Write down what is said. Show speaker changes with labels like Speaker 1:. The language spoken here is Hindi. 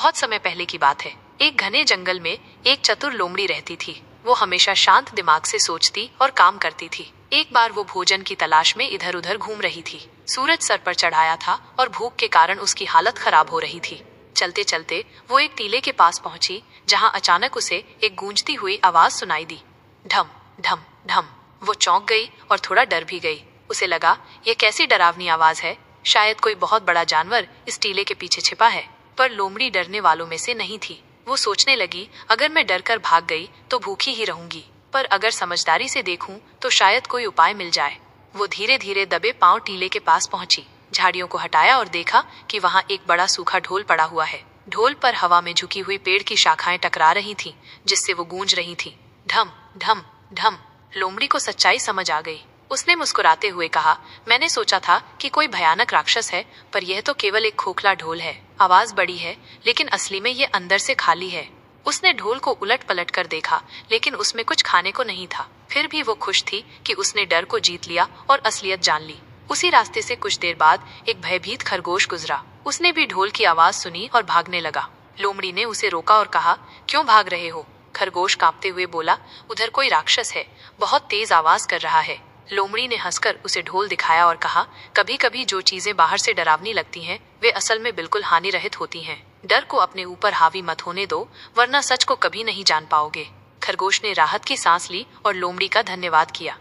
Speaker 1: बहुत समय पहले की बात है। एक घने जंगल में एक चतुर लोमड़ी रहती थी। वो हमेशा शांत दिमाग से सोचती और काम करती थी। एक बार वो भोजन की तलाश में इधर उधर घूम रही थी। सूरज सर पर चढ़ाया था और भूख के कारण उसकी हालत खराब हो रही थी। चलते चलते वो एक टीले के पास पहुंची, जहां अचानक उसे एक गूंजती हुई आवाज सुनाई दी। ढम ढम ढम। वो चौंक गई और थोड़ा डर भी गई। उसे लगा, ये कैसी डरावनी आवाज है, शायद कोई बहुत बड़ा जानवर इस टीले के पीछे छिपा है। पर लोमड़ी डरने वालों में से नहीं थी। वो सोचने लगी, अगर मैं डर कर भाग गई तो भूखी ही रहूंगी, पर अगर समझदारी से देखूं तो शायद कोई उपाय मिल जाए। वो धीरे धीरे दबे पांव टीले के पास पहुंची, झाड़ियों को हटाया और देखा कि वहां एक बड़ा सूखा ढोल पड़ा हुआ है। ढोल पर हवा में झुकी हुई पेड़ की शाखाएं टकरा रही थीं, जिससे वो गूंज रही थी। ढम ढम ढम। लोमड़ी को सच्चाई समझ आ गई। उसने मुस्कुराते हुए कहा, मैंने सोचा था कि कोई भयानक राक्षस है, पर यह तो केवल एक खोखला ढोल है। आवाज बड़ी है, लेकिन असली में ये अंदर से खाली है। उसने ढोल को उलट पलट कर देखा, लेकिन उसमें कुछ खाने को नहीं था। फिर भी वो खुश थी कि उसने डर को जीत लिया और असलियत जान ली। उसी रास्ते से कुछ देर बाद एक भयभीत खरगोश गुजरा। उसने भी ढोल की आवाज सुनी और भागने लगा। लोमड़ी ने उसे रोका और कहा, क्यों भाग रहे हो? खरगोश कांपते हुए बोला, उधर कोई राक्षस है, बहुत तेज आवाज कर रहा है। लोमड़ी ने हंसकर उसे ढोल दिखाया और कहा, कभी कभी जो चीजें बाहर से डरावनी लगती हैं, वे असल में बिल्कुल हानिरहित होती हैं। डर को अपने ऊपर हावी मत होने दो, वरना सच को कभी नहीं जान पाओगे। खरगोश ने राहत की सांस ली और लोमड़ी का धन्यवाद किया।